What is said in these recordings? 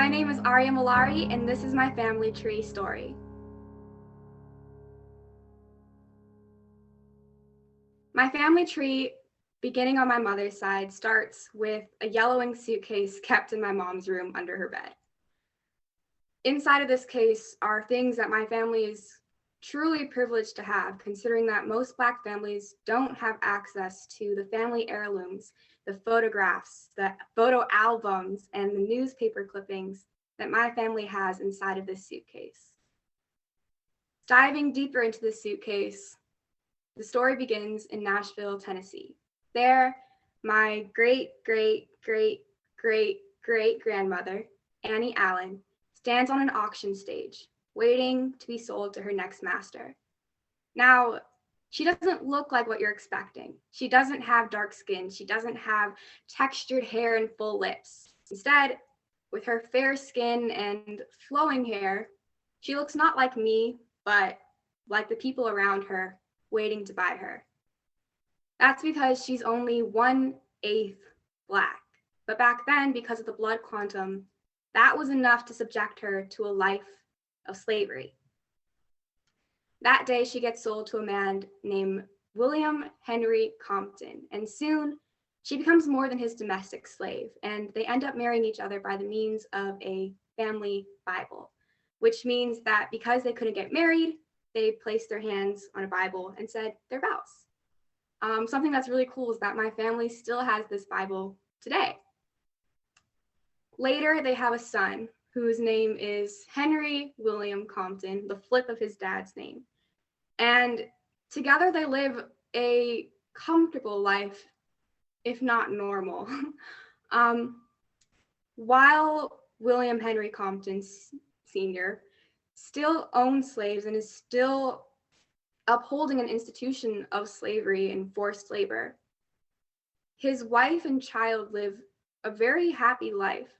My name is Aria Mallare, and this is my family tree story. My family tree, beginning on my mother's side, starts with a yellowing suitcase kept in my mom's room under her bed. Inside of this case are things that my family is truly privileged to have, considering that most Black families don't have access to the family heirlooms, the photographs, the photo albums, and the newspaper clippings that my family has inside of this suitcase. Diving deeper into this suitcase, the story begins in Nashville, Tennessee. There, my great-great-great-great-great-grandmother, Annie Allen, stands on an auction stage, waiting to be sold to her next master. Now, she doesn't look like what you're expecting. She doesn't have dark skin. She doesn't have textured hair and full lips. Instead, with her fair skin and flowing hair, she looks not like me, but like the people around her waiting to buy her. That's because she's only 1/8 Black. But back then, because of the blood quantum, that was enough to subject her to a life of slavery. That day, she gets sold to a man named William Henry Compton, and soon she becomes more than his domestic slave, and they end up marrying each other by the means of a family Bible, which means that because they couldn't get married, they placed their hands on a Bible and said their vows. Something that's really cool is that my family still has this Bible today. Later, they have a son whose name is Henry William Compton, the flip of his dad's name. And together they live a comfortable life, if not normal. While William Henry Compton Sr. still owns slaves and is still upholding an institution of slavery and forced labor, his wife and child live a very happy life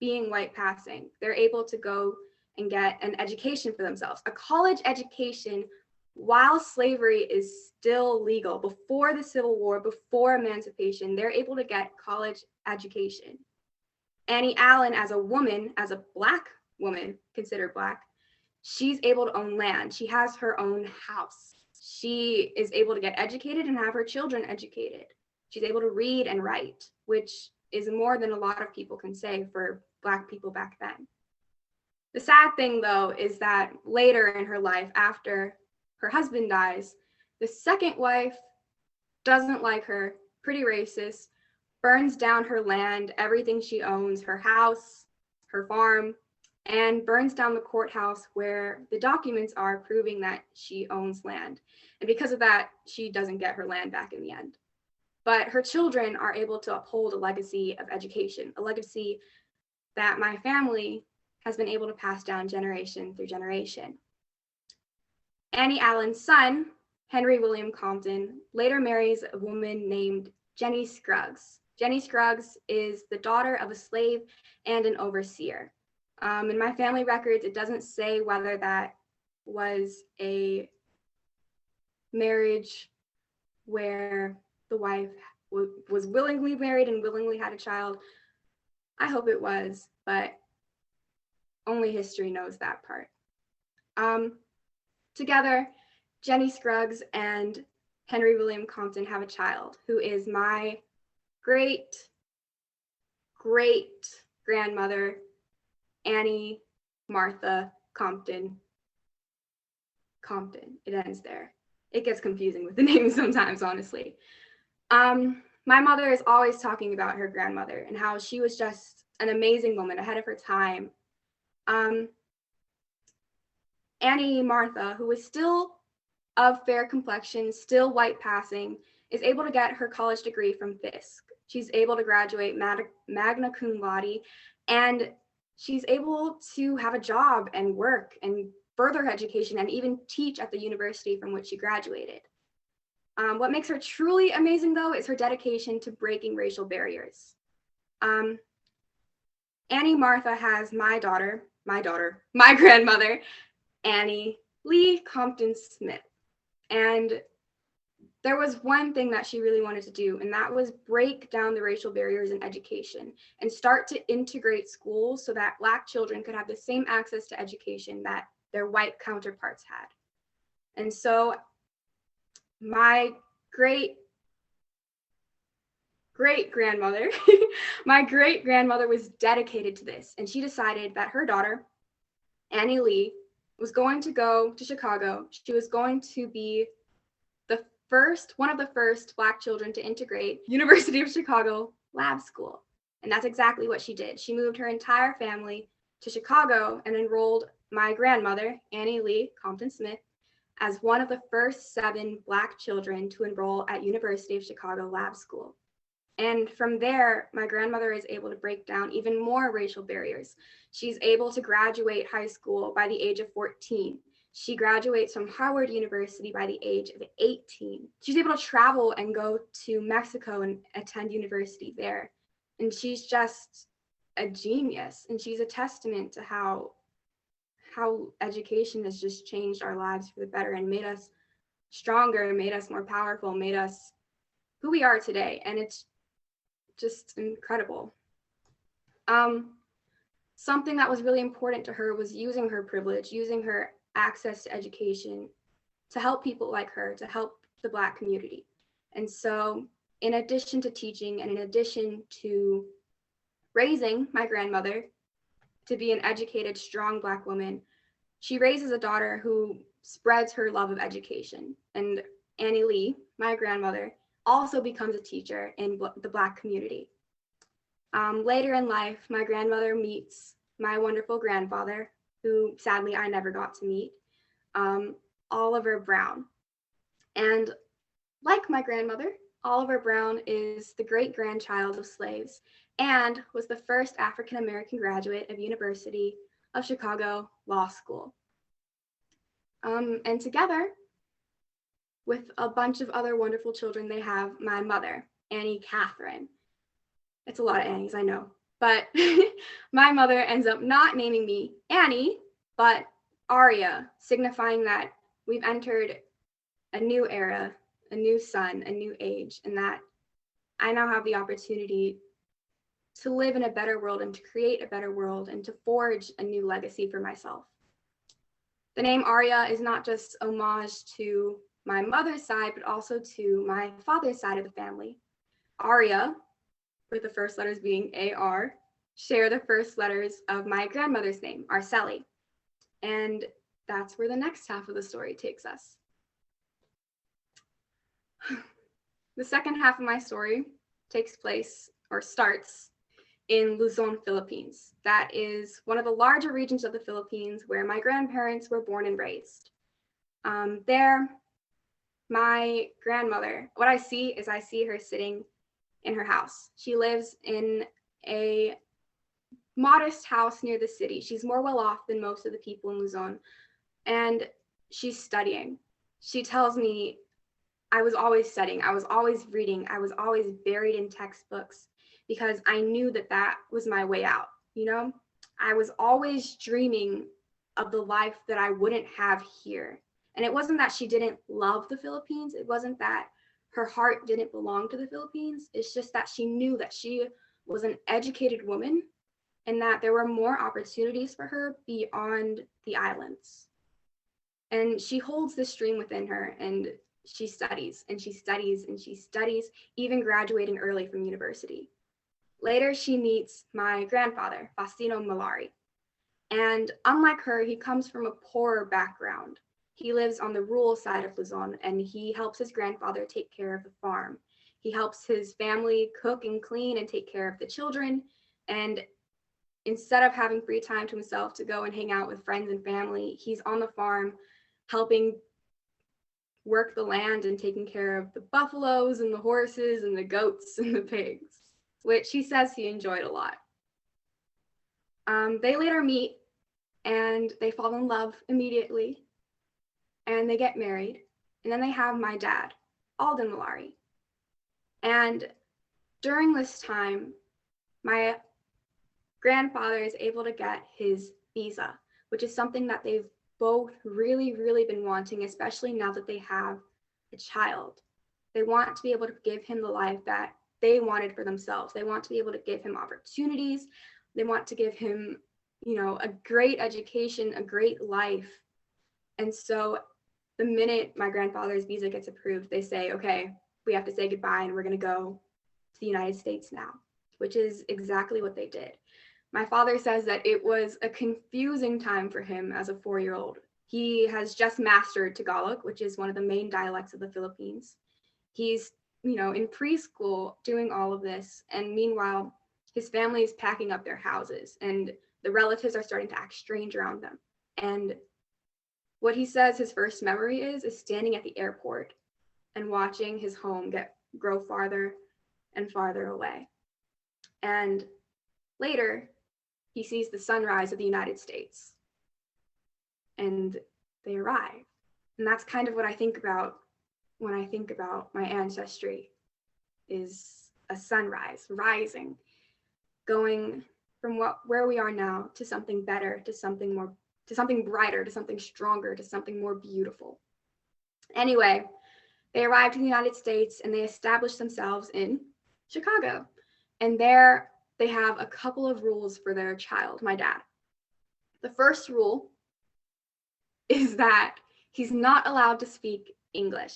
being white passing. They're able to go and get an education for themselves, a college education, while slavery is still legal. Before the Civil War, before emancipation, they're able to get college education. Annie Allen, as a woman, as a Black woman, considered Black, she's able to own land. She has her own house. She is able to get educated and have her children educated. She's able to read and write, which is more than a lot of people can say for Black people back then. The sad thing, though, is that later in her life, after her husband dies, the second wife doesn't like her, pretty racist, burns down her land, everything she owns, her house, her farm, and burns down the courthouse where the documents are proving that she owns land. And because of that, she doesn't get her land back in the end. But her children are able to uphold a legacy of education, a legacy that my family has been able to pass down generation through generation. Annie Allen's son, Henry William Compton, later marries a woman named Jenny Scruggs. Jenny Scruggs is the daughter of a slave and an overseer. In my family records, it doesn't say whether that was a marriage where the wife was willingly married and willingly had a child. I hope it was, but only history knows that part. Together, Jenny Scruggs and Henry William Compton have a child who is my great-great-grandmother, Annie Martha Compton. It ends there. It gets confusing with the names sometimes, honestly. My mother is always talking about her grandmother and how she was just an amazing woman ahead of her time. Annie Martha, who was still of fair complexion, still white passing, is able to get her college degree from Fisk. She's able to graduate magna cum laude, and she's able to have a job and work and further education and even teach at the university from which she graduated. What makes her truly amazing, though, is her dedication to breaking racial barriers. Annie Martha has my grandmother, Annie Lee Compton Smith. And there was one thing that she really wanted to do, and that was break down the racial barriers in education and start to integrate schools so that Black children could have the same access to education that their white counterparts had. And so my great grandmother, my great grandmother was dedicated to this, and she decided that her daughter, Annie Lee, was going to go to Chicago. She was going to be one of the first Black children to integrate University of Chicago lab school. And that's exactly what she did. She moved her entire family to Chicago and enrolled my grandmother, Annie Lee Compton Smith, as one of the first 7 Black children to enroll at University of Chicago lab school. And from there, my grandmother is able to break down even more racial barriers. She's able to graduate high school by the age of 14. She graduates from Howard University by the age of 18. She's able to travel and go to Mexico and attend university there. And she's just a genius. And she's a testament to how education has just changed our lives for the better and made us stronger, made us more powerful, made us who we are today. And it's just incredible. Something that was really important to her was using her privilege, using her access to education to help people like her, to help the Black community. And so in addition to teaching and in addition to raising my grandmother to be an educated, strong Black woman, she raises a daughter who spreads her love of education. And Annie Lee, my grandmother, also becomes a teacher in the Black community. Later in life, my grandmother meets my wonderful grandfather, who sadly I never got to meet, Oliver Brown. And like my grandmother, Oliver Brown is the great-grandchild of slaves and was the first African-American graduate of University of Chicago Law School. And together, with a bunch of other wonderful children, they have my mother, Annie Catherine. It's a lot of Annies, I know. But my mother ends up not naming me Annie, but Aria, signifying that we've entered a new era, a new sun, a new age, and that I now have the opportunity to live in a better world and to create a better world and to forge a new legacy for myself. The name Aria is not just homage to my mother's side, but also to my father's side of the family. Aria, with the first letters being A-R, share the first letters of my grandmother's name, Arceli. And that's where the next half of the story takes us. The second half of my story takes place or starts in Luzon, Philippines. That is one of the larger regions of the Philippines where my grandparents were born and raised. There, my grandmother, what I see her sitting in her house. She lives in a modest house near the city. She's more well off than most of the people in Luzon, and she's studying. She tells me, I was always studying, I was always reading, I was always buried in textbooks because I knew that that was my way out, you know? I was always dreaming of the life that I wouldn't have here. And it wasn't that she didn't love the Philippines. It wasn't that her heart didn't belong to the Philippines. It's just that she knew that she was an educated woman and that there were more opportunities for her beyond the islands. And she holds this dream within her, and she studies and she studies and she studies, even graduating early from university. Later, she meets my grandfather, Faustino Mallare. And unlike her, he comes from a poorer background. He lives on the rural side of Luzon, and he helps his grandfather take care of the farm. He helps his family cook and clean and take care of the children. And instead of having free time to himself to go and hang out with friends and family, he's on the farm helping work the land and taking care of the buffaloes and the horses and the goats and the pigs, which he says he enjoyed a lot. They later meet and they fall in love immediately. And they get married, and then they have my dad, Alden Mallare. And during this time, my grandfather is able to get his visa, which is something that they've both really, really been wanting, especially now that they have a child. They want to be able to give him the life that they wanted for themselves. They want to be able to give him opportunities. They want to give him, a great education, a great life. And so the minute my grandfather's visa gets approved, they say, okay, we have to say goodbye and we're going to go to the United States now, which is exactly what they did. My father says that it was a confusing time for him as a 4-year-old. He has just mastered Tagalog, which is one of the main dialects of the Philippines. He's, in preschool doing all of this. And meanwhile, his family is packing up their houses and the relatives are starting to act strange around them. And what he says his first memory is standing at the airport and watching his home grow farther and farther away. And later, he sees the sunrise of the United States. And they arrive. And that's kind of what I think about when I think about my ancestry, is a sunrise, rising, going from where we are now to something better, to something more, to something brighter, to something stronger, to something more beautiful. Anyway, they arrived in the United States and they established themselves in Chicago. And there they have a couple of rules for their child, my dad. The first rule is that he's not allowed to speak English.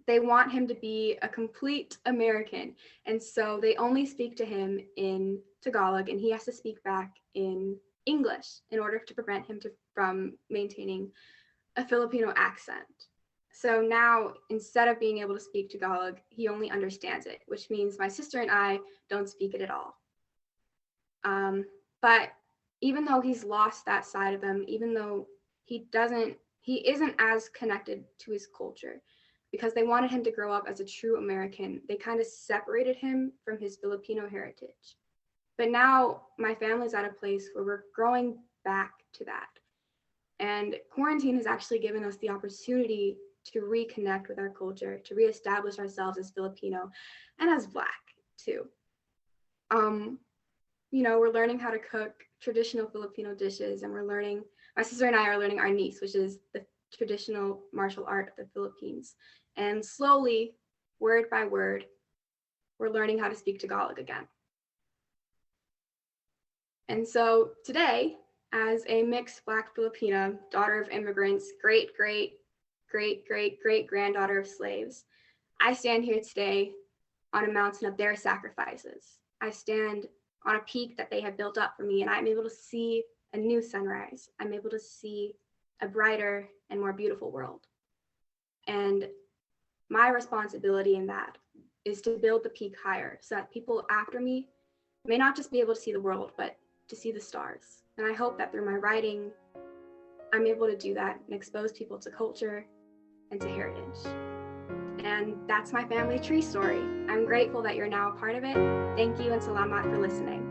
They want him to be a complete American. And so they only speak to him in Tagalog and he has to speak back in English in order to prevent him from maintaining a Filipino accent. So now, instead of being able to speak Tagalog, he only understands it, which means my sister and I don't speak it at all. But even though he's lost that side of him, even though he isn't as connected to his culture, because they wanted him to grow up as a true American, they kind of separated him from his Filipino heritage. But now my family's at a place where we're growing back to that. And quarantine has actually given us the opportunity to reconnect with our culture, to reestablish ourselves as Filipino and as Black too. We're learning how to cook traditional Filipino dishes, and my sister and I are learning arnis, which is the traditional martial art of the Philippines. And slowly, word by word, we're learning how to speak Tagalog again. And so today, as a mixed Black Filipina, daughter of immigrants, great granddaughter of slaves, I stand here today on a mountain of their sacrifices. I stand on a peak that they have built up for me, and I'm able to see a new sunrise. I'm able to see a brighter and more beautiful world. And my responsibility in that is to build the peak higher so that people after me may not just be able to see the world, but to see the stars. And I hope that through my writing, I'm able to do that and expose people to culture and to heritage. And that's my family tree story. I'm grateful that you're now a part of it. Thank you and salamat for listening.